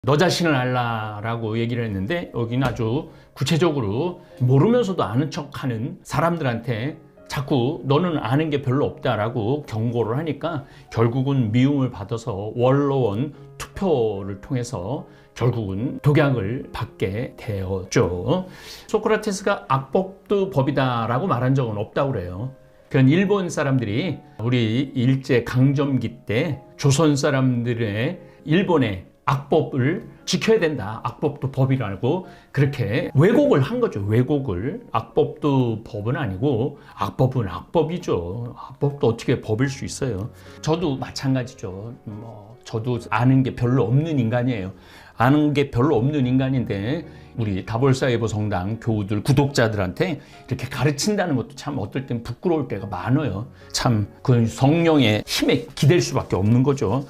너 자신을 알라라고 얘기를 했는데 여기는 아주 구체적으로 모르면서도 아는 척하는 사람들한테 자꾸 너는 아는 게 별로 없다라고 경고를 하니까 결국은 미움을 받아서 원로원 투표를 통해서 결국은 독약을 받게 되었죠. 소크라테스가 악법도 법이다라고 말한 적은 없다고 그래요. 그건 일본 사람들이 우리 일제 강점기 때 조선 사람들의 일본의 악법을 지켜야 된다. 악법도 법이라고 그렇게 왜곡을 한 거죠. 왜곡을. 악법도 법은 아니고 악법은 악법이죠. 악법도 어떻게 법일 수 있어요. 저도 마찬가지죠. 저도 아는 게 별로 없는 인간이에요. 아는 게 별로 없는 인간인데 우리 다볼사이버 성당 교우들 구독자들한테 이렇게 가르친다는 것도 참 어떨 땐 부끄러울 때가 많아요. 참 그 성령의 힘에 기댈 수밖에 없는 거죠.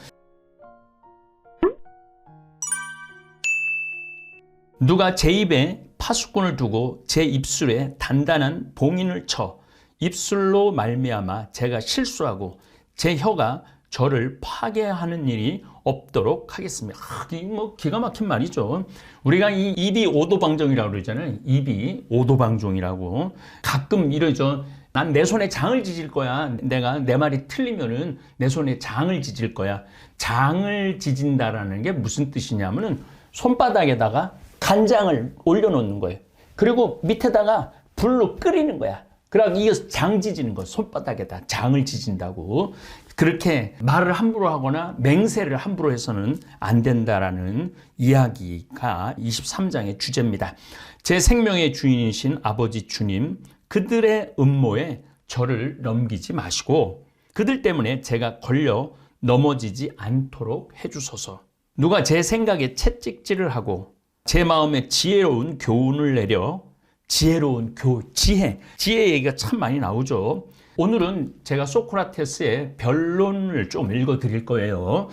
누가 제 입에 파수꾼을 두고 제 입술에 단단한 봉인을 쳐 입술로 말미암아 제가 실수하고 제 혀가 저를 파괴하는 일이 없도록 하겠습니다. 이게 뭐 기가 막힌 말이죠. 우리가 이 입이 오도방정이라고 그러잖아요. 입이 오도방정이라고. 가끔 이러죠. 난 내 손에 장을 지질 거야. 내가 내 말이 틀리면은 내 손에 장을 지질 거야. 장을 지진다라는 게 무슨 뜻이냐면은 손바닥에다가 간장을 올려놓는 거예요. 그리고 밑에다가 불로 끓이는 거야. 그러고 이어서 장 지지는 거, 손바닥에다 장을 지진다고. 그렇게 말을 함부로 하거나 맹세를 함부로 해서는 안 된다라는 이야기가 23장의 주제입니다. 제 생명의 주인이신 아버지 주님, 그들의 음모에 저를 넘기지 마시고 그들 때문에 제가 걸려 넘어지지 않도록 해주소서. 누가 제 생각에 채찍질을 하고 제 마음에 지혜로운 교훈을 내려 지혜로운 지혜 얘기가 참 많이 나오죠. 오늘은 제가 소크라테스의 변론을 좀 읽어드릴 거예요.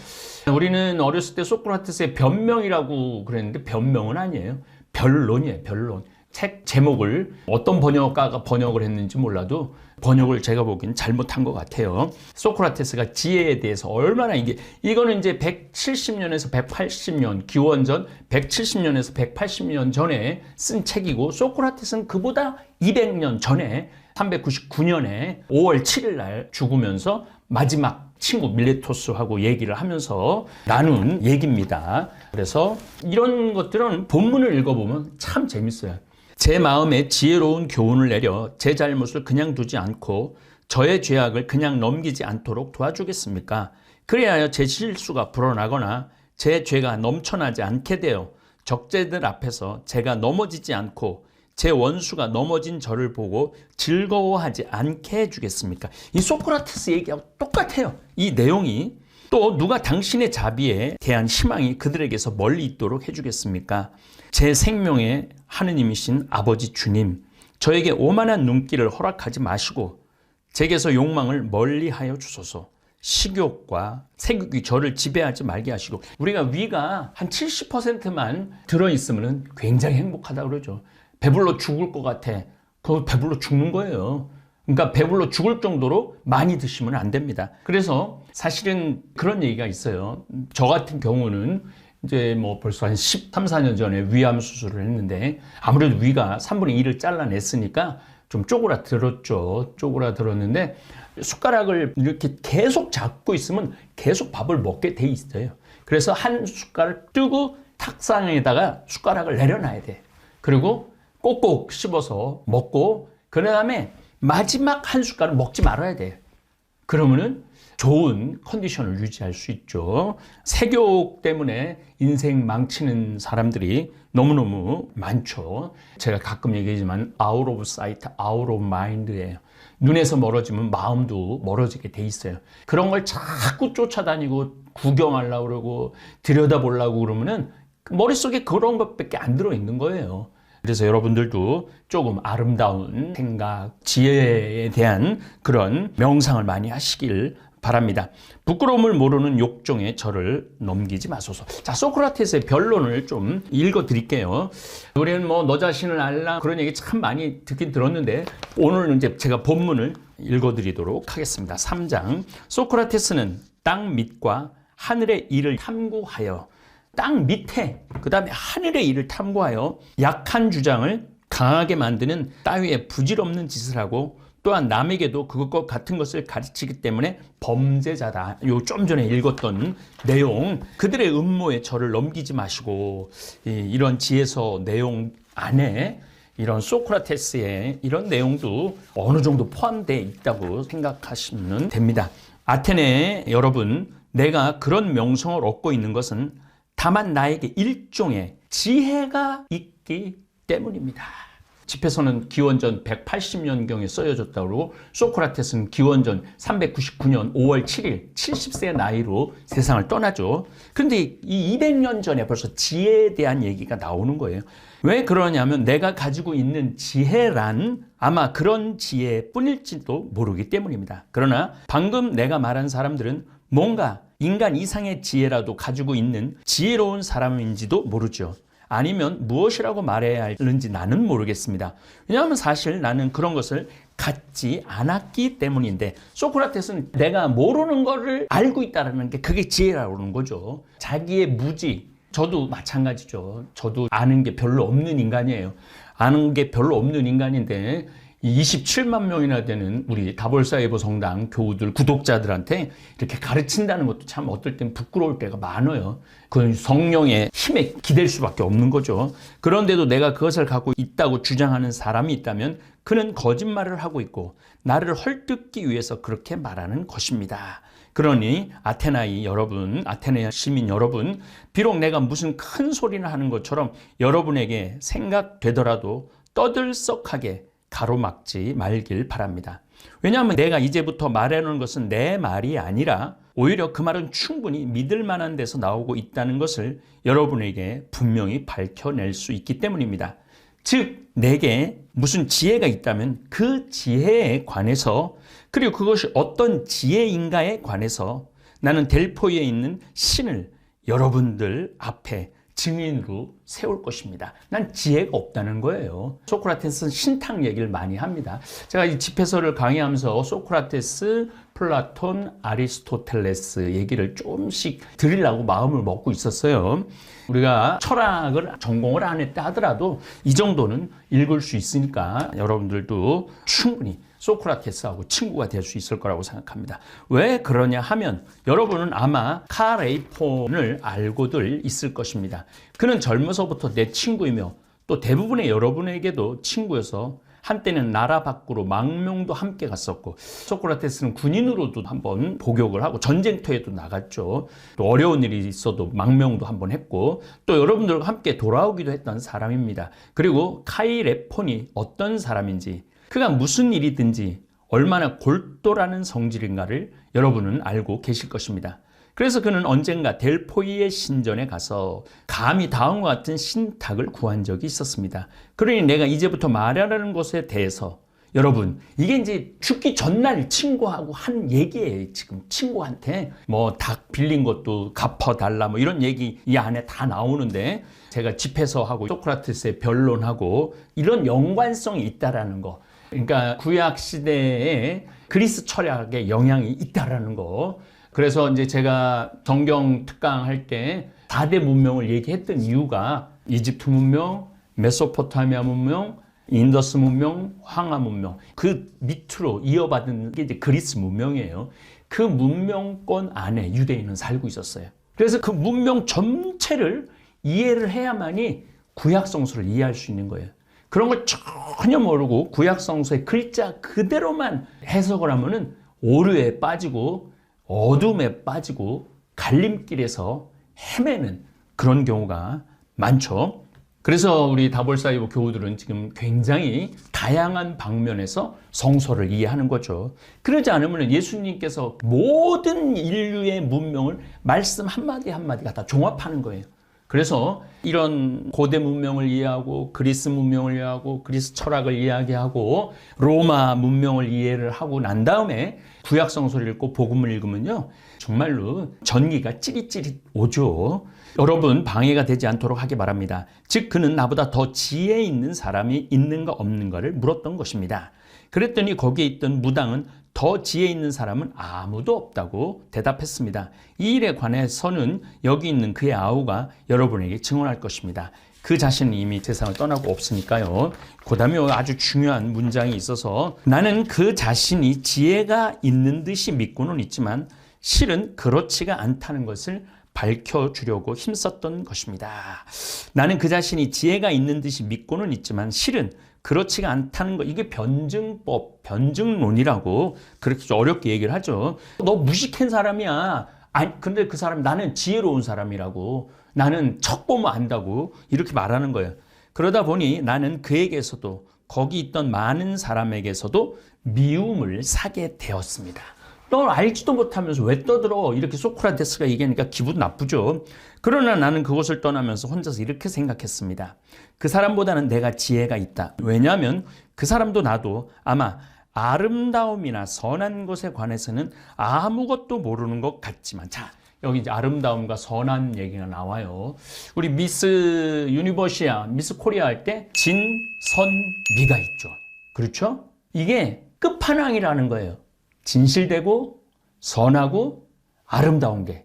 우리는 어렸을 때 소크라테스의 변명이라고 그랬는데 변명은 아니에요. 변론이에요. 변론. 책 제목을 어떤 번역가가 번역을 했는지 몰라도 번역을 제가 보기엔 잘못한 것 같아요. 소크라테스가 지혜에 대해서 얼마나 이거는 이제 170년에서 180년 기원전 170년에서 180년 전에 쓴 책이고 소크라테스는 그보다 200년 전에 399년에 5월 7일 날 죽으면서 마지막 친구 밀레토스하고 얘기를 하면서 나눈 얘기입니다. 그래서 이런 것들은 본문을 읽어보면 참 재밌어요. 제 마음에 지혜로운 교훈을 내려 제 잘못을 그냥 두지 않고 저의 죄악을 그냥 넘기지 않도록 도와주겠습니까? 그래야 제 실수가 불어나거나 제 죄가 넘쳐나지 않게 되어 적재들 앞에서 제가 넘어지지 않고 제 원수가 넘어진 저를 보고 즐거워하지 않게 해주겠습니까? 이 소크라테스 얘기하고 똑같아요. 이 내용이. 또 누가 당신의 자비에 대한 희망이 그들에게서 멀리 있도록 해주겠습니까? 제 생명의 하느님이신 아버지 주님, 저에게 오만한 눈길을 허락하지 마시고 제게서 욕망을 멀리하여 주소서. 식욕과 세욕이 저를 지배하지 말게 하시고 우리가 위가 한 70%만 들어있으면 굉장히 행복하다고 그러죠. 배불러 죽을 것 같아. 그거 배불러 죽는 거예요. 그러니까 배불러 죽을 정도로 많이 드시면 안 됩니다. 그래서 사실은 그런 얘기가 있어요. 저 같은 경우는 이제 뭐 벌써 한 13, 14년 전에 위암 수술을 했는데 아무래도 위가 3분의 1을 잘라냈으니까 좀 쪼그라들었죠. 쪼그라들었는데 숟가락을 이렇게 계속 잡고 있으면 계속 밥을 먹게 돼 있어요. 그래서 한 숟가락을 뜨고 탁상에다가 숟가락을 내려놔야 돼. 그리고 꼭꼭 씹어서 먹고 그 다음에 마지막 한 숟갈은 먹지 말아야 돼. 그러면은 좋은 컨디션을 유지할 수 있죠. 색욕 때문에 인생 망치는 사람들이 너무너무 많죠. 제가 가끔 얘기하지만 out of sight, out of mind예요. 눈에서 멀어지면 마음도 멀어지게 돼 있어요. 그런 걸 자꾸 쫓아다니고 구경하려고 그러고 들여다보려고 그러면은 머릿속에 그런 것밖에 안 들어있는 거예요. 그래서 여러분들도 조금 아름다운 생각, 지혜에 대한 그런 명상을 많이 하시길 바랍니다. 부끄러움을 모르는 욕정에 저를 넘기지 마소서. 자, 소크라테스의 변론을 좀 읽어 드릴게요. 우리는 뭐 너 자신을 알라 그런 얘기 참 많이 듣긴 들었는데 오늘은 이제 제가 본문을 읽어 드리도록 하겠습니다. 3장. 소크라테스는 땅 밑과 하늘의 일을 탐구하여 땅 밑에 그 다음에 하늘의 일을 탐구하여 약한 주장을 강하게 만드는 따위의 부질없는 짓을 하고 또한 남에게도 그것과 같은 것을 가르치기 때문에 범죄자다. 요 좀 전에 읽었던 내용, 그들의 음모에 저를 넘기지 마시고 이런 지혜서 내용 안에 이런 소크라테스의 이런 내용도 어느 정도 포함되어 있다고 생각하시면 됩니다. 아테네 여러분, 내가 그런 명성을 얻고 있는 것은 다만 나에게 일종의 지혜가 있기 때문입니다. 집에서는 기원전 180년경에 쓰여졌다고 그러고 소크라테스는 기원전 399년 5월 7일 70세 나이로 세상을 떠나죠. 그런데 이 200년 전에 벌써 지혜에 대한 얘기가 나오는 거예요. 왜 그러냐면 내가 가지고 있는 지혜란 아마 그런 지혜뿐일지도 모르기 때문입니다. 그러나 방금 내가 말한 사람들은 뭔가 인간 이상의 지혜라도 가지고 있는 지혜로운 사람인지도 모르죠. 아니면 무엇이라고 말해야 하는지 나는 모르겠습니다. 왜냐하면 사실 나는 그런 것을 갖지 않았기 때문인데, 소크라테스는 내가 모르는 거를 알고 있다는 게 그게 지혜라고 그러는 거죠. 자기의 무지, 저도 마찬가지죠. 저도 아는 게 별로 없는 인간이에요. 아는 게 별로 없는 인간인데 27만 명이나 되는 우리 다볼사이버 성당 교우들, 구독자들한테 이렇게 가르친다는 것도 참 어떨 땐 부끄러울 때가 많아요. 그건 성령의 힘에 기댈 수밖에 없는 거죠. 그런데도 내가 그것을 갖고 있다고 주장하는 사람이 있다면 그는 거짓말을 하고 있고 나를 헐뜯기 위해서 그렇게 말하는 것입니다. 그러니 아테나이 여러분, 아테네 시민 여러분, 비록 내가 무슨 큰 소리를 하는 것처럼 여러분에게 생각되더라도 떠들썩하게 가로막지 말길 바랍니다. 왜냐하면 내가 이제부터 말하는 것은 내 말이 아니라 오히려 그 말은 충분히 믿을 만한 데서 나오고 있다는 것을 여러분에게 분명히 밝혀낼 수 있기 때문입니다. 즉 내게 무슨 지혜가 있다면 그 지혜에 관해서, 그리고 그것이 어떤 지혜인가에 관해서 나는 델포이에 있는 신을 여러분들 앞에 증인으로 세울 것입니다. 난 지혜가 없다는 거예요. 소크라테스는 신탁 얘기를 많이 합니다. 제가 이 집회서를 강의하면서 소크라테스, 플라톤, 아리스토텔레스 얘기를 조금씩 드리려고 마음을 먹고 있었어요. 우리가 철학을 전공을 안 했다 하더라도 이 정도는 읽을 수 있으니까 여러분들도 충분히 소크라테스하고 친구가 될 수 있을 거라고 생각합니다. 왜 그러냐 하면 여러분은 아마 카레이폰을 알고들 있을 것입니다. 그는 젊어서부터 내 친구이며 또 대부분의 여러분에게도 친구여서 한때는 나라 밖으로 망명도 함께 갔었고, 소크라테스는 군인으로도 한번 복역을 하고 전쟁터에도 나갔죠. 또 어려운 일이 있어도 망명도 한번 했고 또 여러분들과 함께 돌아오기도 했던 사람입니다. 그리고 카이레폰이 어떤 사람인지, 그가 무슨 일이든지 얼마나 골똘하는 성질인가를 여러분은 알고 계실 것입니다. 그래서 그는 언젠가 델포이의 신전에 가서 감히 다음과 같은 신탁을 구한 적이 있었습니다. 그러니 내가 이제부터 말하라는 것에 대해서 여러분, 이게 이제 죽기 전날 친구하고 한 얘기예요. 지금 친구한테 뭐 닭 빌린 것도 갚아달라 뭐 이런 얘기 이 안에 다 나오는데, 제가 집에서 하고 소크라테스의 변론하고 이런 연관성이 있다라는 거, 그러니까 구약 시대에 그리스 철학의 영향이 있다라는 거. 그래서 이제 제가 성경 특강 할 때 4대 문명을 얘기했던 이유가 이집트 문명, 메소포타미아 문명, 인더스 문명, 황하 문명, 그 밑으로 이어받은 게 이제 그리스 문명이에요. 그 문명권 안에 유대인은 살고 있었어요. 그래서 그 문명 전체를 이해를 해야만이 구약 성서를 이해할 수 있는 거예요. 그런 걸 전혀 모르고 구약 성서의 글자 그대로만 해석을 하면은 오류에 빠지고 어둠에 빠지고 갈림길에서 헤매는 그런 경우가 많죠. 그래서 우리 다볼사이버 교우들은 지금 굉장히 다양한 방면에서 성서를 이해하는 거죠. 그러지 않으면 예수님께서 모든 인류의 문명을 말씀 한마디 한마디가 다 종합하는 거예요. 그래서 이런 고대 문명을 이해하고 그리스 문명을 이해하고 그리스 철학을 이야기하고 로마 문명을 이해를 하고 난 다음에 구약 성서를 읽고 복음을 읽으면요, 정말로 전기가 찌릿찌릿 오죠. 여러분 방해가 되지 않도록 하기 바랍니다. 즉 그는 나보다 더 지혜 있는 사람이 있는가 없는가를 물었던 것입니다. 그랬더니 거기에 있던 무당은 더 지혜 있는 사람은 아무도 없다고 대답했습니다. 이 일에 관해서는 여기 있는 그의 아우가 여러분에게 증언할 것입니다. 그 자신은 이미 세상을 떠나고 없으니까요. 그 다음에 아주 중요한 문장이 있어서 나는 그 자신이 지혜가 있는 듯이 믿고는 있지만 실은 그렇지가 않다는 것을 밝혀주려고 힘썼던 것입니다. 나는 그 자신이 지혜가 있는 듯이 믿고는 있지만 실은 그렇지가 않다는 것, 이게 변증법, 변증론이라고 그렇게 좀 어렵게 얘기를 하죠. 너 무식한 사람이야. 아니, 근데 그 사람 나는 지혜로운 사람이라고, 나는 척 보면 안다고 이렇게 말하는 거예요. 그러다 보니 나는 그에게서도 거기 있던 많은 사람에게서도 미움을 사게 되었습니다. 너 알지도 못하면서 왜 떠들어? 이렇게 소크라테스가 얘기하니까 기분 나쁘죠. 그러나 나는 그곳을 떠나면서 혼자서 이렇게 생각했습니다. 그 사람보다는 내가 지혜가 있다. 왜냐하면 그 사람도 나도 아마 아름다움이나 선한 것에 관해서는 아무것도 모르는 것 같지만, 자, 여기 이제 아름다움과 선한 얘기가 나와요. 우리 미스 유니버시아, 미스 코리아 할 때 진, 선, 미가 있죠. 그렇죠? 이게 끝판왕이라는 거예요. 진실되고 선하고 아름다운 게.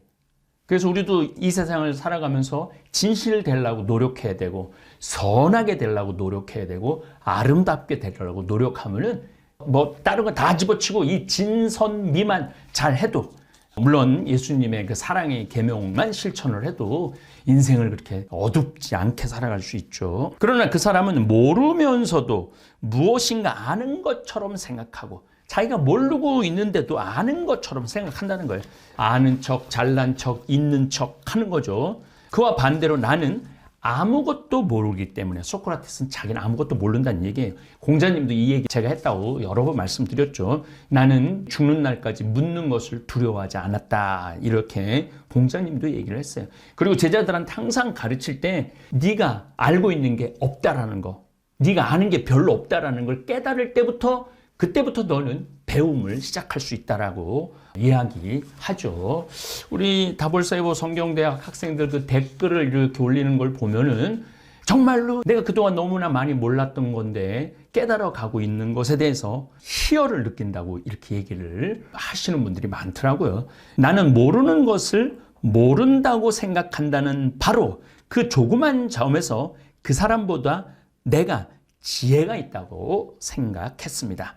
그래서 우리도 이 세상을 살아가면서 진실되려고 노력해야 되고, 선하게 되려고 노력해야 되고, 아름답게 되려고 노력하면은 뭐 다른 거 다 집어치고 이 진선미만 잘 해도, 물론 예수님의 그 사랑의 계명만 실천을 해도 인생을 그렇게 어둡지 않게 살아갈 수 있죠. 그러나 그 사람은 모르면서도 무엇인가 아는 것처럼 생각하고, 자기가 모르고 있는데도 아는 것처럼 생각한다는 거예요. 아는 척, 잘난 척, 있는 척 하는 거죠. 그와 반대로 나는 아무것도 모르기 때문에, 소크라테스는 자기는 아무것도 모른다는 얘기예요. 공자님도 이 얘기 제가 했다고 여러 번 말씀드렸죠. 나는 죽는 날까지 묻는 것을 두려워하지 않았다. 이렇게 공자님도 얘기를 했어요. 그리고 제자들한테 항상 가르칠 때 네가 알고 있는 게 없다라는 거, 네가 아는 게 별로 없다라는 걸 깨달을 때부터, 그때부터 너는 배움을 시작할 수 있다라고 이야기하죠. 우리 다볼사이버 성경대학 학생들 그 댓글을 이렇게 올리는 걸 보면은 정말로 내가 그동안 너무나 많이 몰랐던 건데 깨달아 가고 있는 것에 대해서 희열을 느낀다고 이렇게 얘기를 하시는 분들이 많더라고요. 나는 모르는 것을 모른다고 생각한다는 바로 그 조그만 점에서 그 사람보다 내가 지혜가 있다고 생각했습니다.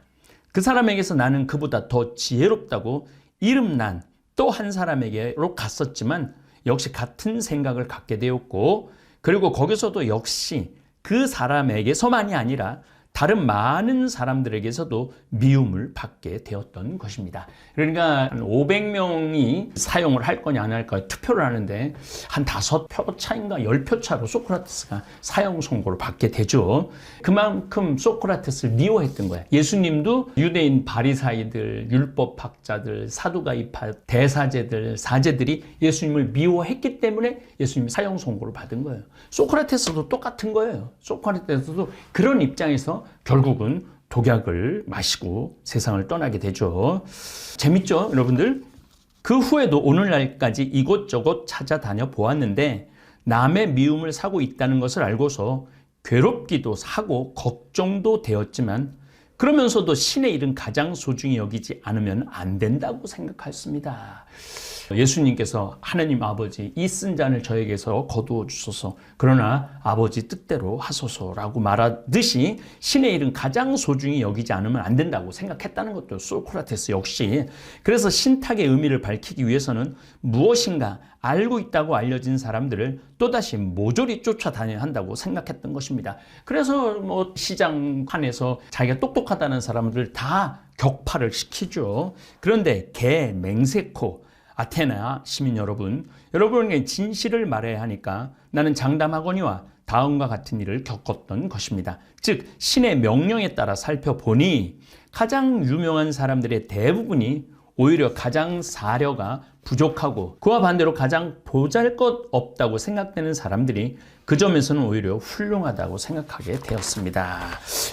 그 사람에게서 나는 그보다 더 지혜롭다고 이름난 또 한 사람에게로 갔었지만 역시 같은 생각을 갖게 되었고, 그리고 거기서도 역시 그 사람에게서만이 아니라 다른 많은 사람들에게서도 미움을 받게 되었던 것입니다. 그러니까 한 500명이 사용을 할 거냐 안 할 거냐 투표를 하는데 한 5표 차인가 10표 차로 소크라테스가 사형 선고를 받게 되죠. 그만큼 소크라테스를 미워했던 거예요. 예수님도 유대인 바리사이들, 율법학자들, 사두가이파, 대사제들, 사제들이 예수님을 미워했기 때문에 예수님이 사형 선고를 받은 거예요. 소크라테스도 똑같은 거예요. 소크라테스도 그런 입장에서 결국은 독약을 마시고 세상을 떠나게 되죠. 재밌죠, 여러분들? 그 후에도 오늘날까지 이곳저곳 찾아다녀 보았는데 남의 미움을 사고 있다는 것을 알고서 괴롭기도 하고 걱정도 되었지만, 그러면서도 신의 일은 가장 소중히 여기지 않으면 안 된다고 생각했습니다. 예수님께서 하나님 아버지 이 쓴 잔을 저에게서 거두어 주소서, 그러나 아버지 뜻대로 하소서라고 말하듯이 신의 일은 가장 소중히 여기지 않으면 안 된다고 생각했다는 것도 소크라테스 역시. 그래서 신탁의 의미를 밝히기 위해서는 무엇인가 알고 있다고 알려진 사람들을 또다시 모조리 쫓아다녀야 한다고 생각했던 것입니다. 그래서 뭐 시장판에서 자기가 똑똑하다는 사람들을 다 격파를 시키죠. 그런데 개, 맹세코, 아테나 시민 여러분, 여러분에게 진실을 말해야 하니까 나는 장담하거니와 다음과 같은 일을 겪었던 것입니다. 즉 신의 명령에 따라 살펴보니 가장 유명한 사람들의 대부분이 오히려 가장 사려가 부족하고, 그와 반대로 가장 보잘것없다고 생각되는 사람들이 그 점에서는 오히려 훌륭하다고 생각하게 되었습니다.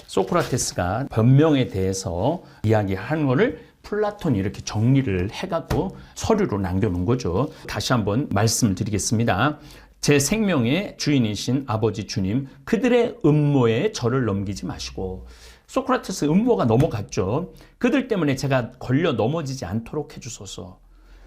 소크라테스가 변명에 대해서 이야기하는 것을 플라톤이 이렇게 정리를 해갖고 서류로 남겨놓은 거죠. 다시 한번 말씀을 드리겠습니다. 제 생명의 주인이신 아버지 주님, 그들의 음모에 저를 넘기지 마시고, 소크라테스 음모가 넘어갔죠. 그들 때문에 제가 걸려 넘어지지 않도록 해주소서.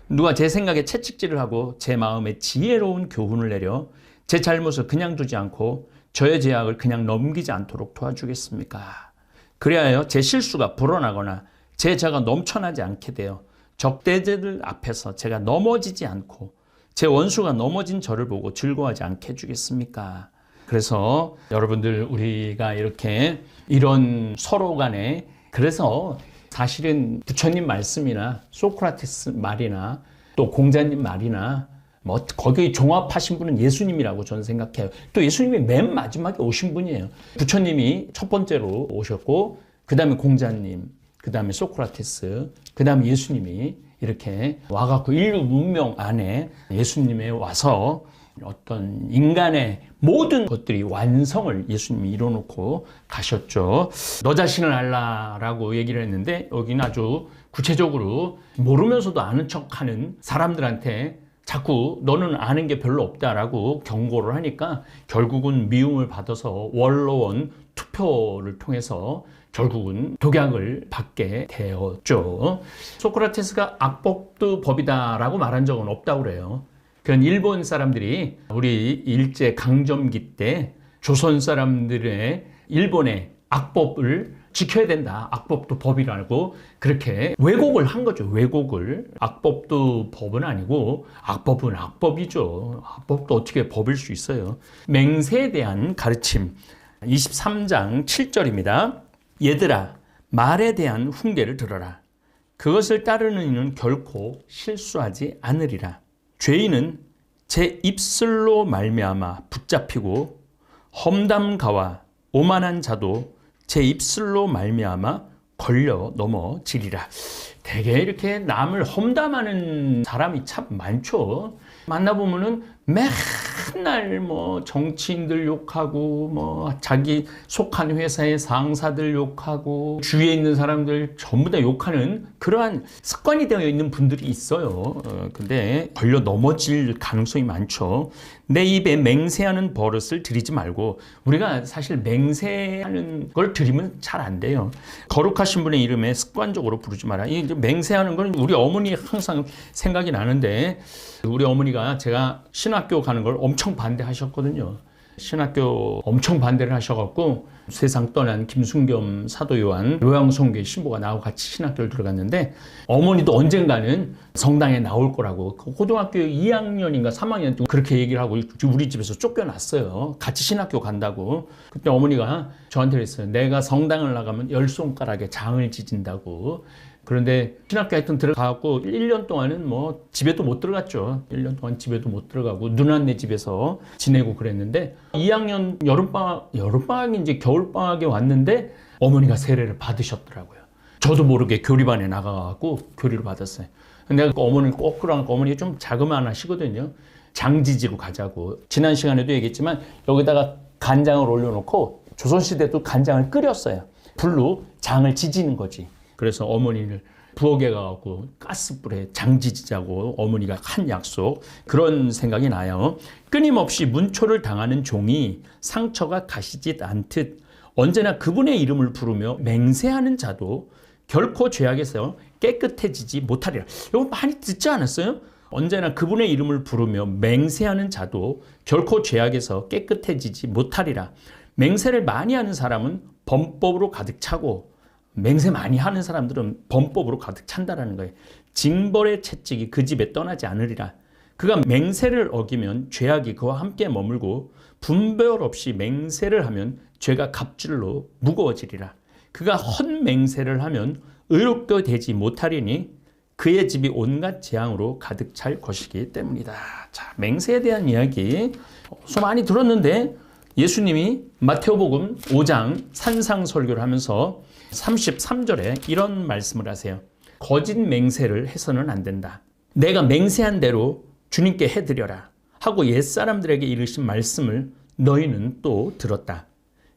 누가 제 생각에 채찍질을 하고 제 마음에 지혜로운 교훈을 내려 제 잘못을 그냥 두지 않고 저의 죄악을 그냥 넘기지 않도록 도와주겠습니까? 그리하여 제 실수가 불어나거나 제 죄가 넘쳐나지 않게 되어 적대자들 앞에서 제가 넘어지지 않고 제 원수가 넘어진 저를 보고 즐거워하지 않게 해주겠습니까? 그래서 여러분들 우리가 이렇게 이런 서로 간에 그래서 사실은 부처님 말씀이나 소크라테스 말이나 또 공자님 말이나 뭐 거기에 종합하신 분은 예수님이라고 저는 생각해요. 또 예수님이 맨 마지막에 오신 분이에요. 부처님이 첫 번째로 오셨고 그 다음에 공자님, 그 다음에 소크라테스, 그 다음에 예수님이 이렇게 와갖고 인류 문명 안에 예수님에 와서 어떤 인간의 모든 것들이 완성을 예수님이 이뤄놓고 가셨죠. 너 자신을 알라라고 얘기를 했는데 여기는 아주 구체적으로 모르면서도 아는 척하는 사람들한테 자꾸 너는 아는 게 별로 없다라고 경고를 하니까 결국은 미움을 받아서 원로원 투표를 통해서 결국은 독약을 받게 되었죠. 소크라테스가 악법도 법이다라고 말한 적은 없다고 그래요. 그건 일본 사람들이 우리 일제 강점기 때 조선 사람들의 일본의 악법을 지켜야 된다. 악법도 법이라고 그렇게 왜곡을 한 거죠. 왜곡을. 악법도 법은 아니고 악법은 악법이죠. 악법도 어떻게 법일 수 있어요. 맹세에 대한 가르침 23장 7절입니다. 얘들아 말에 대한 훈계를 들어라. 그것을 따르는 이는 결코 실수하지 않으리라. 죄인은 제 입술로 말미암아 붙잡히고 험담가와 오만한 자도 제 입술로 말미암아 걸려 넘어지리라. 되게 이렇게 남을 험담하는 사람이 참 많죠. 만나보면은 맨날 뭐 정치인들 욕하고 뭐 자기 속한 회사의 상사들 욕하고 주위에 있는 사람들 전부 다 욕하는 그러한 습관이 되어 있는 분들이 있어요. 근데 걸려 넘어질 가능성이 많죠. 내 입에 맹세하는 버릇을 들이지 말고 우리가 사실 맹세하는 걸 들이면 잘 안 돼요. 거룩하신 분의 이름에 습관적으로 부르지 마라. 이 맹세하는 건 우리 어머니 항상 생각이 나는데 우리 어머니가 제가 신학교 가는 걸 엄청 반대하셨거든요. 신학교 엄청 반대를 하셔갖고 세상 떠난 김순겸 사도 요한 요양성교회 신부가 나하고 같이 신학교를 들어갔는데 어머니도 언젠가는 성당에 나올 거라고 고등학교 2학년인가 3학년 때 그렇게 얘기를 하고 우리 집에서 쫓겨났어요. 같이 신학교 간다고. 그때 어머니가 저한테 그랬어요. 내가 성당을 나가면 10손가락에 장을 지진다고. 그런데 신학교 하여튼 들어가고 1년 동안은 뭐 집에도 못 들어갔죠. 1년 동안 집에도 못 들어가고 누나네 집에서 지내고 그랬는데 2학년 여름방학인지 겨울방학에 왔는데 어머니가 세례를 받으셨더라고요. 저도 모르게 교리반에 나가갖고 교리를 받았어요. 내가 어머니를 꼭 끌어안고 어머니가 좀 자그마하시거든요. 장지지로 가자고. 지난 시간에도 얘기했지만 여기다가 간장을 올려놓고 조선시대도 간장을 끓였어요. 불로 장을 지지는 거지. 그래서 어머니를 부엌에 가고 가스불에 장지지자고 어머니가 한 약속 그런 생각이 나요. 끊임없이 문초를 당하는 종이 상처가 가시지 않듯 언제나 그분의 이름을 부르며 맹세하는 자도 결코 죄악에서 깨끗해지지 못하리라. 이거 많이 듣지 않았어요? 언제나 그분의 이름을 부르며 맹세하는 자도 결코 죄악에서 깨끗해지지 못하리라. 맹세를 많이 하는 사람은 범법으로 가득 차고 맹세 많이 하는 사람들은 범법으로 가득 찬다라는 거예요. 징벌의 채찍이 그 집에 떠나지 않으리라. 그가 맹세를 어기면 죄악이 그와 함께 머물고 분별 없이 맹세를 하면 죄가 갑줄로 무거워지리라. 그가 헛맹세를 하면 의롭게 되지 못하리니 그의 집이 온갖 재앙으로 가득 찰 것이기 때문이다. 자, 맹세에 대한 이야기 많이 들었는데 예수님이 마태오복음 5장 산상설교를 하면서 33절에 이런 말씀을 하세요. 거짓 맹세를 해서는 안 된다. 내가 맹세한 대로 주님께 해드려라 하고 옛사람들에게 이르신 말씀을 너희는 또 들었다.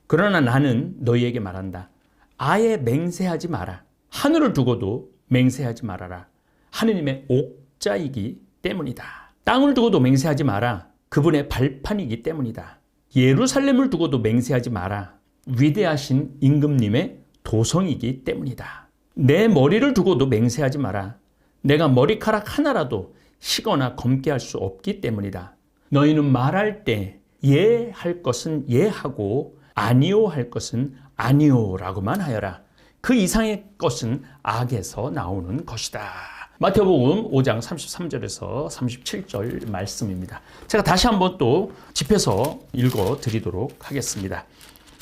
그러나 나는 너희에게 말한다. 아예 맹세하지 마라. 하늘을 두고도 맹세하지 말아라. 하느님의 옥자이기 때문이다. 땅을 두고도 맹세하지 마라. 그분의 발판이기 때문이다. 예루살렘을 두고도 맹세하지 마라. 위대하신 임금님의 도성이기 때문이다. 내 머리를 두고도 맹세하지 마라. 내가 머리카락 하나라도 희거나 검게 할 수 없기 때문이다. 너희는 말할 때 예 할 것은 예 하고 아니요 할 것은 아니요 라고만 하여라. 그 이상의 것은 악에서 나오는 것이다. 마태복음 5장 33절에서 37절 말씀입니다. 제가 다시 한번 또 짚어서 읽어 드리도록 하겠습니다.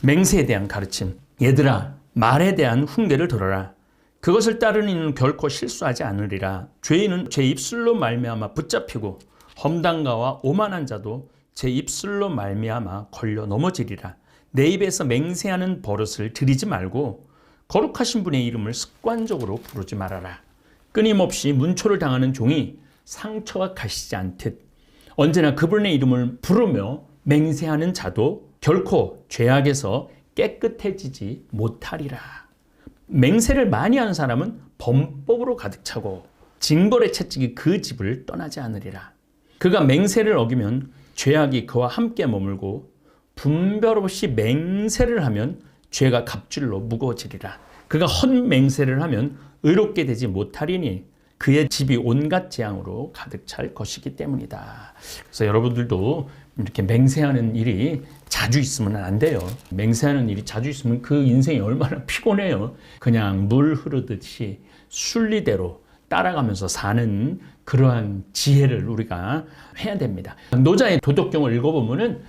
맹세에 대한 가르침. 얘들아, 말에 대한 훈계를 들어라. 그것을 따르는 이는 결코 실수하지 않으리라. 죄인은 제 입술로 말미암아 붙잡히고 험담가와 오만한 자도 제 입술로 말미암아 걸려 넘어지리라. 내 입에서 맹세하는 버릇을 들이지 말고 거룩하신 분의 이름을 습관적으로 부르지 말아라. 끊임없이 문초를 당하는 종이 상처가 가시지 않듯 언제나 그분의 이름을 부르며 맹세하는 자도 결코 죄악에서 깨끗해지지 못하리라. 맹세를 많이 하는 사람은 범법으로 가득 차고 징벌의 채찍이 그 집을 떠나지 않으리라. 그가 맹세를 어기면 죄악이 그와 함께 머물고 분별 없이 맹세를 하면 죄가 갑줄로 무거워지리라. 그가 헛맹세를 하면 의롭게 되지 못하리니 그의 집이 온갖 재앙으로 가득 찰 것이기 때문이다. 그래서 여러분들도 이렇게 맹세하는 일이 자주 있으면 안 돼요. 맹세하는 일이 자주 있으면 그 인생이 얼마나 피곤해요. 그냥 물 흐르듯이 순리대로 따라가면서 사는 그러한 지혜를 우리가 해야 됩니다. 노자의 도덕경을 읽어보면은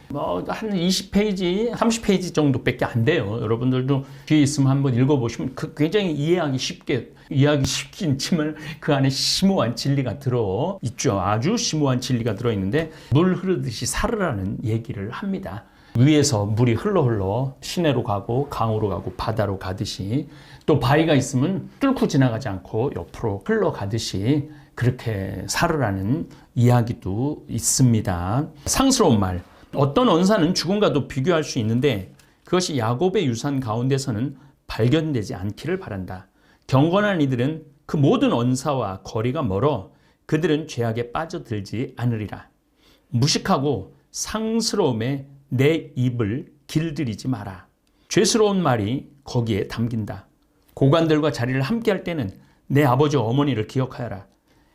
한 20페이지, 30페이지 정도밖에 안 돼요. 여러분들도 뒤에 있으면 한번 읽어보시면 굉장히 이해하기 쉽긴 있지만 그 안에 심오한 진리가 들어 있죠. 아주 심오한 진리가 들어 있는데 물 흐르듯이 살으라는 얘기를 합니다. 위에서 물이 흘러 시내로 가고 강으로 가고 바다로 가듯이 또 바위가 있으면 뚫고 지나가지 않고 옆으로 흘러가듯이 그렇게 살으라는 이야기도 있습니다. 상스러운 말. 어떤 언사는 죽음과도 비교할 수 있는데 그것이 야곱의 유산 가운데서는 발견되지 않기를 바란다. 경건한 이들은 그 모든 언사와 거리가 멀어 그들은 죄악에 빠져들지 않으리라. 무식하고 상스러움에 내 입을 길들이지 마라. 죄스러운 말이 거기에 담긴다. 고관들과 자리를 함께할 때는 내 아버지 어머니를 기억하여라.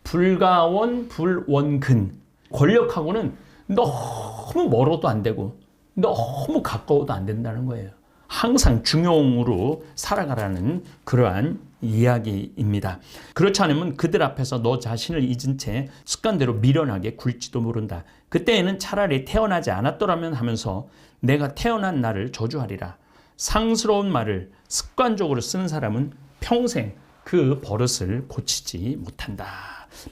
불가원 불원근. 권력하고는 너무 멀어도 안 되고 너무 가까워도 안 된다는 거예요. 항상 중용으로 살아가라는 그러한 이야기입니다. 그렇지 않으면 그들 앞에서 너 자신을 잊은 채 습관대로 미련하게 굴지도 모른다. 그때에는 차라리 태어나지 않았더라면 하면서 내가 태어난 나를 저주하리라. 상스러운 말을 습관적으로 쓰는 사람은 평생 그 버릇을 고치지 못한다.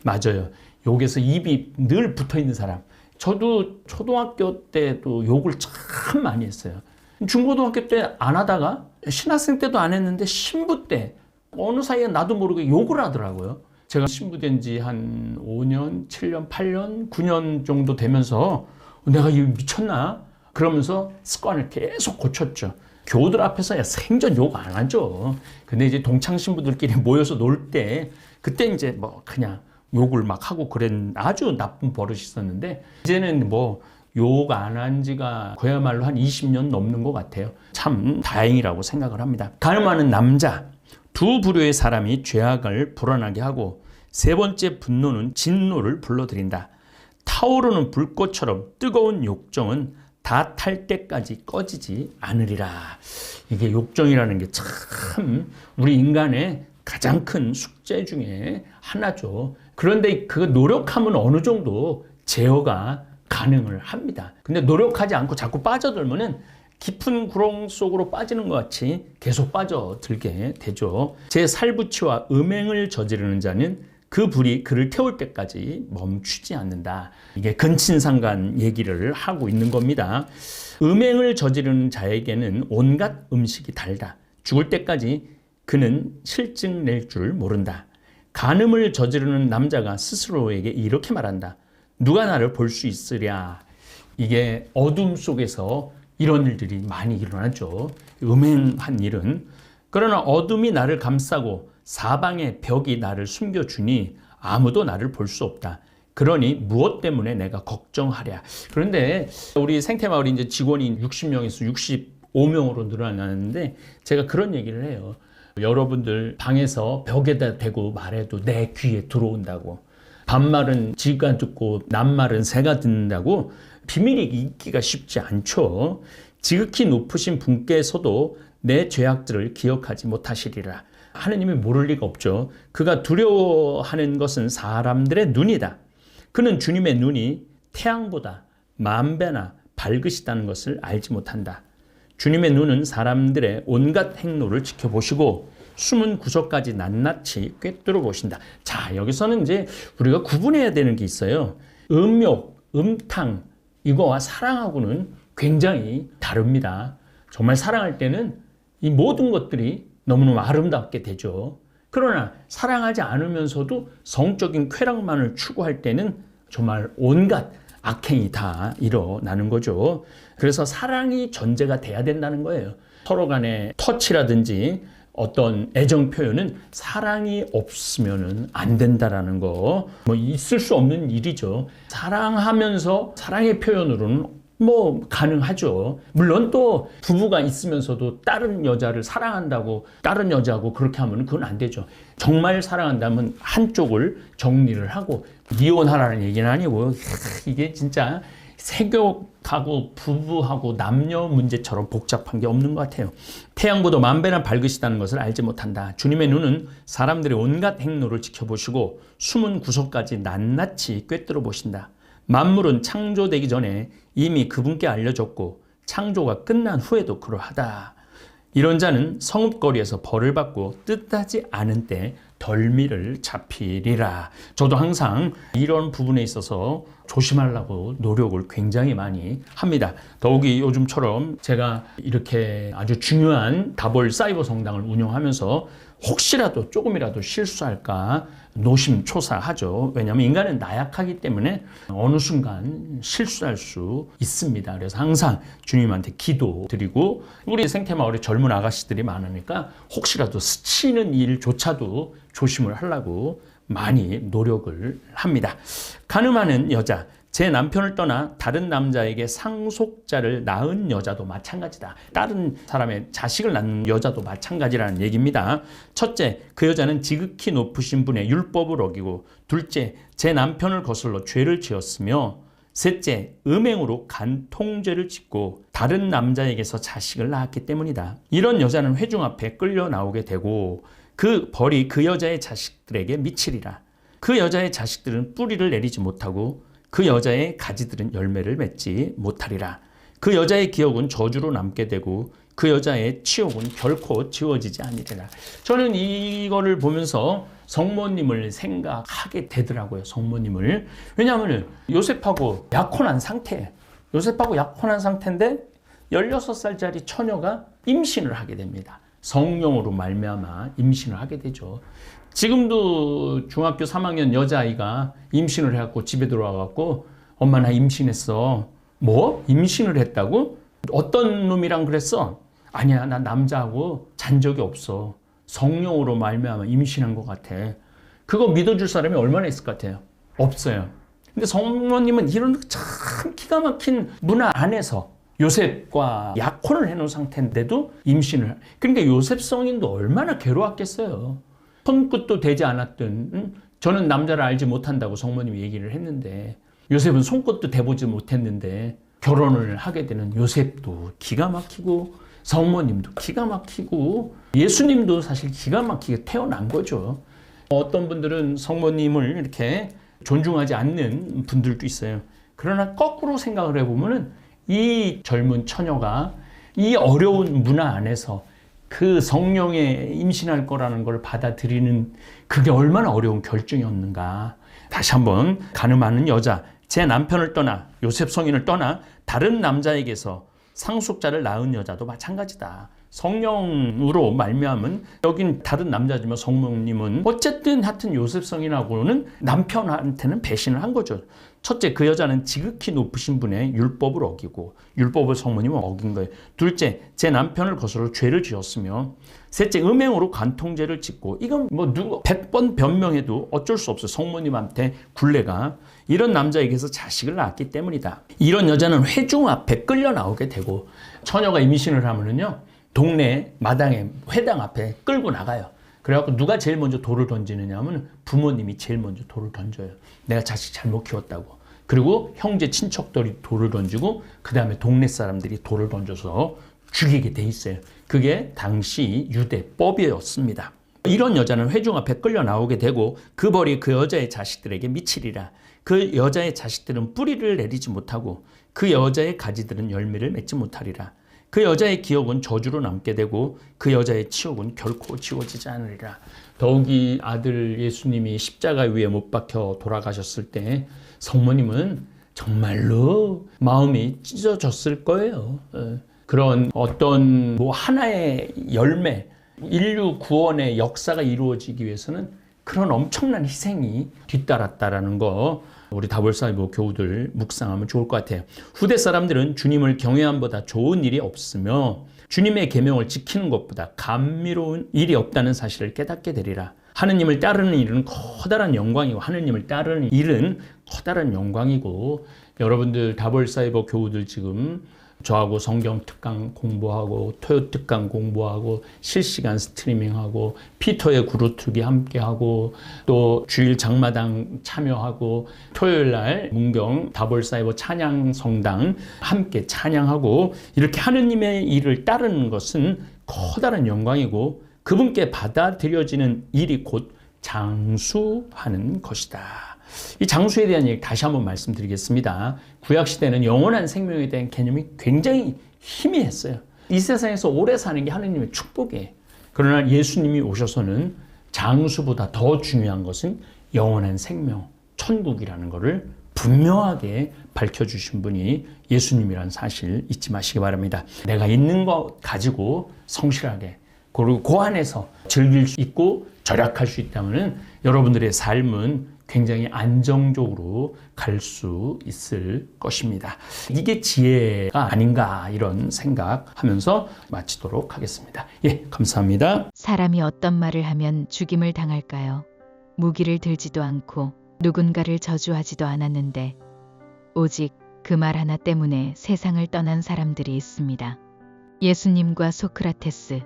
맞아요. 여기서 입이 늘 붙어있는 사람. 저도 초등학교 때도 욕을 참 많이 했어요. 중고등학교 때 안 하다가 신학생 때도 안 했는데 신부 때 어느 사이에 나도 모르게 욕을 하더라고요. 제가 신부된 지 한 5년, 7년, 8년, 9년 정도 되면서 내가 이거 미쳤나? 그러면서 습관을 계속 고쳤죠. 교우들 앞에서 생전 욕 안 하죠. 근데 이제 동창 신부들끼리 모여서 놀 때 그때 이제 그냥 욕을 막 하고 그런 아주 나쁜 버릇이 있었는데 이제는 욕 안 한 지가 그야말로 한 20년 넘는 것 같아요. 참 다행이라고 생각을 합니다. 가늠하는 남자. 두 부류의 사람이 죄악을 불어나게 하고 세 번째 분노는 진노를 불러들인다. 타오르는 불꽃처럼 뜨거운 욕정은 다 탈 때까지 꺼지지 않으리라. 이게 욕정이라는 게 참 우리 인간의 가장 큰 숙제 중에 하나죠. 그런데 그 노력하면 어느 정도 제어가 가능을 합니다. 근데 노력하지 않고 자꾸 빠져들면은 깊은 구렁 속으로 빠지는 것 같이 계속 빠져들게 되죠. 제 살부치와 음행을 저지르는 자는 그 불이 그를 태울 때까지 멈추지 않는다. 이게 근친상간 얘기를 하고 있는 겁니다. 음행을 저지르는 자에게는 온갖 음식이 달다. 죽을 때까지 그는 실증 낼 줄 모른다. 간음을 저지르는 남자가 스스로에게 이렇게 말한다. 누가 나를 볼 수 있으랴. 이게 어둠 속에서 이런 일들이 많이 일어나죠. 음행한 일은. 그러나 어둠이 나를 감싸고 사방의 벽이 나를 숨겨주니 아무도 나를 볼 수 없다. 그러니 무엇 때문에 내가 걱정하랴. 그런데 우리 생태마을 이제 직원이 60명에서 오명으로 늘어나는데 제가 그런 얘기를 해요. 여러분들 방에서 벽에다 대고 말해도 내 귀에 들어온다고. 반말은 쥐가 듣고 낱말은 새가 듣는다고. 비밀이 있기가 쉽지 않죠. 지극히 높으신 분께서도 내 죄악들을 기억하지 못하시리라. 하느님이 모를 리가 없죠. 그가 두려워하는 것은 사람들의 눈이다. 그는 주님의 눈이 태양보다 만 배나 밝으시다는 것을 알지 못한다. 주님의 눈은 사람들의 온갖 행로를 지켜보시고 숨은 구석까지 낱낱이 꿰뚫어 보신다. 자, 여기서는 이제 우리가 구분해야 되는 게 있어요. 음욕, 음탕, 이거와 사랑하고는 굉장히 다릅니다. 정말 사랑할 때는 이 모든 것들이 너무너무 아름답게 되죠. 그러나 사랑하지 않으면서도 성적인 쾌락만을 추구할 때는 정말 온갖 악행이 다 일어나는 거죠. 그래서 사랑이 전제가 돼야 된다는 거예요. 서로 간의 터치라든지 어떤 애정 표현은 사랑이 없으면 안 된다라는 거, 뭐 있을 수 없는 일이죠. 사랑하면서 사랑의 표현으로는 뭐 가능하죠. 물론 또 부부가 있으면서도 다른 여자를 사랑한다고 다른 여자하고 그렇게 하면 그건 안 되죠. 정말 사랑한다면 한쪽을 정리를 하고 이혼하라는 얘기는 아니고 이게 진짜 세교하고 부부하고 남녀 문제처럼 복잡한 게 없는 것 같아요. 태양보다 만 배나 밝으시다는 것을 알지 못한다. 주님의 눈은 사람들의 온갖 행로를 지켜보시고 숨은 구석까지 낱낱이 꿰뚫어 보신다. 만물은 창조되기 전에 이미 그분께 알려졌고 창조가 끝난 후에도 그러하다. 이런 자는 성읍거리에서 벌을 받고 뜻하지 않은 때 덜미를 잡히리라. 저도 항상 이런 부분에 있어서 조심하려고 노력을 굉장히 많이 합니다. 더욱이 요즘처럼 제가 이렇게 아주 중요한 다볼 사이버 성당을 운영하면서 혹시라도 조금이라도 실수할까 노심초사하죠. 왜냐하면 인간은 나약하기 때문에 어느 순간 실수할 수 있습니다. 그래서 항상 주님한테 기도드리고 우리 생태마을에 젊은 아가씨들이 많으니까 혹시라도 스치는 일조차도 조심을 하려고 많이 노력을 합니다. 간음하는 여자, 제 남편을 떠나 다른 남자에게 상속자를 낳은 여자도 마찬가지다. 다른 사람의 자식을 낳는 여자도 마찬가지라는 얘기입니다. 첫째, 그 여자는 지극히 높으신 분의 율법을 어기고, 둘째, 제 남편을 거슬러 죄를 지었으며, 셋째, 음행으로 간통죄를 짓고 다른 남자에게서 자식을 낳았기 때문이다. 이런 여자는 회중 앞에 끌려 나오게 되고 그 벌이 그 여자의 자식들에게 미치리라. 그 여자의 자식들은 뿌리를 내리지 못하고 그 여자의 가지들은 열매를 맺지 못하리라. 그 여자의 기억은 저주로 남게 되고 그 여자의 치욕은 결코 지워지지 않으리라. 저는 이거를 보면서 성모님을 생각하게 되더라고요. 성모님을. 왜냐하면 요셉하고 약혼한 상태, 요셉하고 약혼한 상태인데 16살짜리 처녀가 임신을 하게 됩니다. 성령으로 말미암아 임신을 하게 되죠. 지금도 중학교 3학년 여자아이가 임신을 해갖고 집에 들어와갖고 엄마 나 임신했어. 뭐? 임신을 했다고? 어떤 놈이랑 그랬어? 아니야, 나 남자하고 잔 적이 없어. 성령으로 말미암아 임신한 것 같아. 그거 믿어줄 사람이 얼마나 있을 것 같아요? 없어요. 근데 성모님은 이런 참 기가 막힌 문화 안에서 요셉과 약혼을 해놓은 상태인데도 임신을. 그러니까 요셉 성인도 얼마나 괴로웠겠어요. 손끝도 되지 않았던, 저는 남자를 알지 못한다고 성모님이 얘기를 했는데 요셉은 손끝도 대보지 못했는데 결혼을 하게 되는 요셉도 기가 막히고 성모님도 기가 막히고 예수님도 사실 기가 막히게 태어난 거죠. 어떤 분들은 성모님을 이렇게 존중하지 않는 분들도 있어요. 그러나 거꾸로 생각을 해보면 이 젊은 처녀가 이 어려운 문화 안에서 그 성령에 임신할 거라는 걸 받아들이는 그게 얼마나 어려운 결정이었는가. 다시 한번 간음하는 여자, 제 남편을 떠나 요셉 성인을 떠나 다른 남자에게서 상속자를 낳은 여자도 마찬가지다. 성령으로 말미암은 여긴 다른 남자지만 성모님은 어쨌든 하여튼 요셉 성인하고는 남편한테는 배신을 한 거죠. 첫째, 그 여자는 지극히 높으신 분의 율법을 어기고 율법을 성모님은 어긴 거예요. 둘째, 제 남편을 거스러 죄를 지었으며 셋째, 음행으로 간통죄를 짓고 이건 뭐 누구 100번 변명해도 어쩔 수 없어요. 성모님한테 굴레가 이런 남자에게서 자식을 낳았기 때문이다. 이런 여자는 회중 앞에 끌려 나오게 되고 처녀가 임신을 하면은요 동네 마당에 회당 앞에 끌고 나가요. 그래갖고 누가 제일 먼저 돌을 던지느냐 하면 부모님이 제일 먼저 돌을 던져요. 내가 자식 잘못 키웠다고. 그리고 형제 친척들이 돌을 던지고 그 다음에 동네 사람들이 돌을 던져서 죽이게 돼 있어요. 그게 당시 유대법이었습니다. 이런 여자는 회중 앞에 끌려 나오게 되고 그 벌이 그 여자의 자식들에게 미치리라. 그 여자의 자식들은 뿌리를 내리지 못하고 그 여자의 가지들은 열매를 맺지 못하리라. 그 여자의 기억은 저주로 남게 되고 그 여자의 치욕은 결코 지워지지 않으리라. 더욱이 아들 예수님이 십자가 위에 못 박혀 돌아가셨을 때 성모님은 정말로 마음이 찢어졌을 거예요. 그런 어떤 뭐 하나의 열매, 인류 구원의 역사가 이루어지기 위해서는 그런 엄청난 희생이 뒤따랐다라는 거 우리 다볼사이버 교우들 묵상하면 좋을 것 같아요. 후대 사람들은 주님을 경외함보다 좋은 일이 없으며 주님의 계명을 지키는 것보다 감미로운 일이 없다는 사실을 깨닫게 되리라. 하느님을 따르는 일은 커다란 영광이고 하느님을 따르는 일은 커다란 영광이고 여러분들 다볼사이버 교우들 지금 저하고 성경 특강 공부하고 토요 특강 공부하고 실시간 스트리밍하고 피터의 구루트기 함께하고 또 주일 장마당 참여하고 토요일 날 문경 다볼사이버 찬양 성당 함께 찬양하고 이렇게 하느님의 일을 따르는 것은 커다란 영광이고 그분께 받아들여지는 일이 곧 장수하는 것이다. 이 장수에 대한 얘기 다시 한번 말씀드리겠습니다. 구약시대는 영원한 생명에 대한 개념이 굉장히 희미했어요. 이 세상에서 오래 사는 게 하느님의 축복이에요. 그러나 예수님이 오셔서는 장수보다 더 중요한 것은 영원한 생명, 천국이라는 것을 분명하게 밝혀주신 분이 예수님이라는 사실 잊지 마시기 바랍니다. 내가 있는 것 가지고 성실하게 그리고 그 안에서 즐길 수 있고 절약할 수 있다면 여러분들의 삶은 굉장히 안정적으로 갈 수 있을 것입니다. 이게 지혜가 아닌가 이런 생각하면서 마치도록 하겠습니다. 예, 감사합니다. 사람이 어떤 말을 하면 죽임을 당할까요? 무기를 들지도 않고 누군가를 저주하지도 않았는데 오직 그 말 하나 때문에 세상을 떠난 사람들이 있습니다. 예수님과 소크라테스,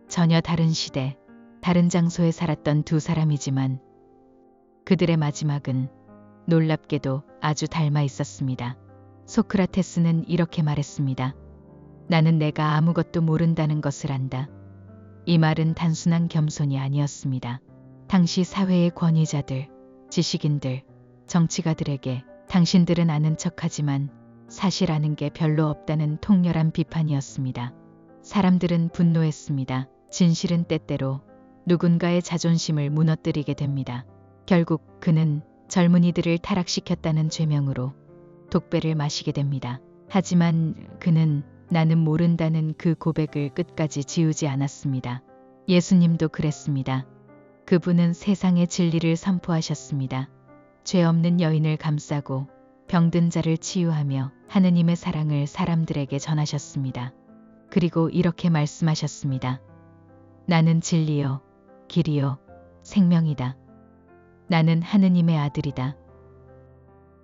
전혀 다른 시대, 다른 장소에 살았던 두 사람이지만 그들의 마지막은 놀랍게도 아주 닮아 있었습니다. 소크라테스는 이렇게 말했습니다. 나는 내가 아무것도 모른다는 것을 안다. 이 말은 단순한 겸손이 아니었습니다. 당시 사회의 권위자들, 지식인들, 정치가들에게 당신들은 아는 척하지만 사실 아는 게 별로 없다는 통렬한 비판이었습니다. 사람들은 분노했습니다. 진실은 때때로 누군가의 자존심을 무너뜨리게 됩니다. 결국 그는 젊은이들을 타락시켰다는 죄명으로 독배를 마시게 됩니다. 하지만 그는 나는 모른다는 그 고백을 끝까지 지우지 않았습니다. 예수님도 그랬습니다. 그분은 세상의 진리를 선포하셨습니다. 죄 없는 여인을 감싸고 병든 자를 치유하며 하느님의 사랑을 사람들에게 전하셨습니다. 그리고 이렇게 말씀하셨습니다. 나는 진리요, 길이요, 생명이다. 나는 하느님의 아들이다.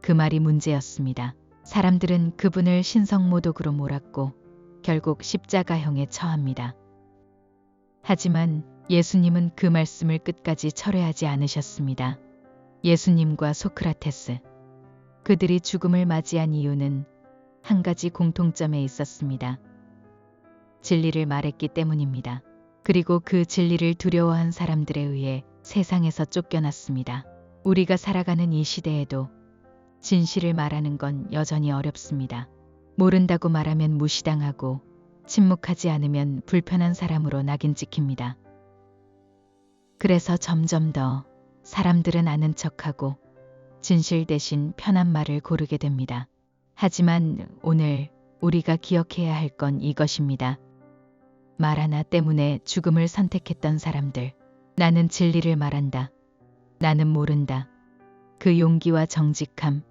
그 말이 문제였습니다. 사람들은 그분을 신성모독으로 몰았고 결국 십자가형에 처합니다. 하지만 예수님은 그 말씀을 끝까지 철회하지 않으셨습니다. 예수님과 소크라테스, 그들이 죽음을 맞이한 이유는 한 가지 공통점에 있었습니다. 진리를 말했기 때문입니다. 그리고 그 진리를 두려워한 사람들에 의해 세상에서 쫓겨났습니다. 우리가 살아가는 이 시대에도 진실을 말하는 건 여전히 어렵습니다. 모른다고 말하면 무시당하고 침묵하지 않으면 불편한 사람으로 낙인 찍힙니다. 그래서 점점 더 사람들은 아는 척하고 진실 대신 편한 말을 고르게 됩니다. 하지만 오늘 우리가 기억해야 할 건 이것입니다. 말 하나 때문에 죽음을 선택했던 사람들. 나는 진리를 말한다. 나는 모른다. 그 용기와 정직함,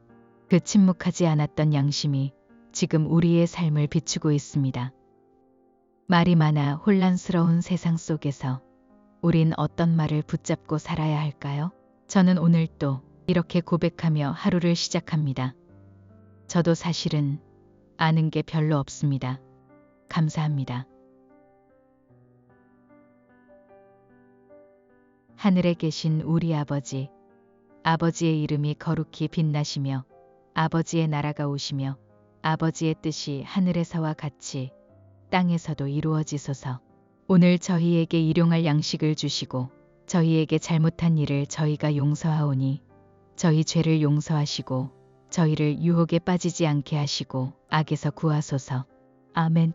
그 침묵하지 않았던 양심이 지금 우리의 삶을 비추고 있습니다. 말이 많아 혼란스러운 세상 속에서 우린 어떤 말을 붙잡고 살아야 할까요? 저는 오늘 또 이렇게 고백하며 하루를 시작합니다. 저도 사실은 아는 게 별로 없습니다. 감사합니다. 하늘에 계신 우리 아버지, 아버지의 이름이 거룩히 빛나시며 아버지의 나라가 오시며 아버지의 뜻이 하늘에서와 같이 땅에서도 이루어지소서. 오늘 저희에게 일용할 양식을 주시고 저희에게 잘못한 일을 저희가 용서하오니 저희 죄를 용서하시고 저희를 유혹에 빠지지 않게 하시고 악에서 구하소서. 아멘.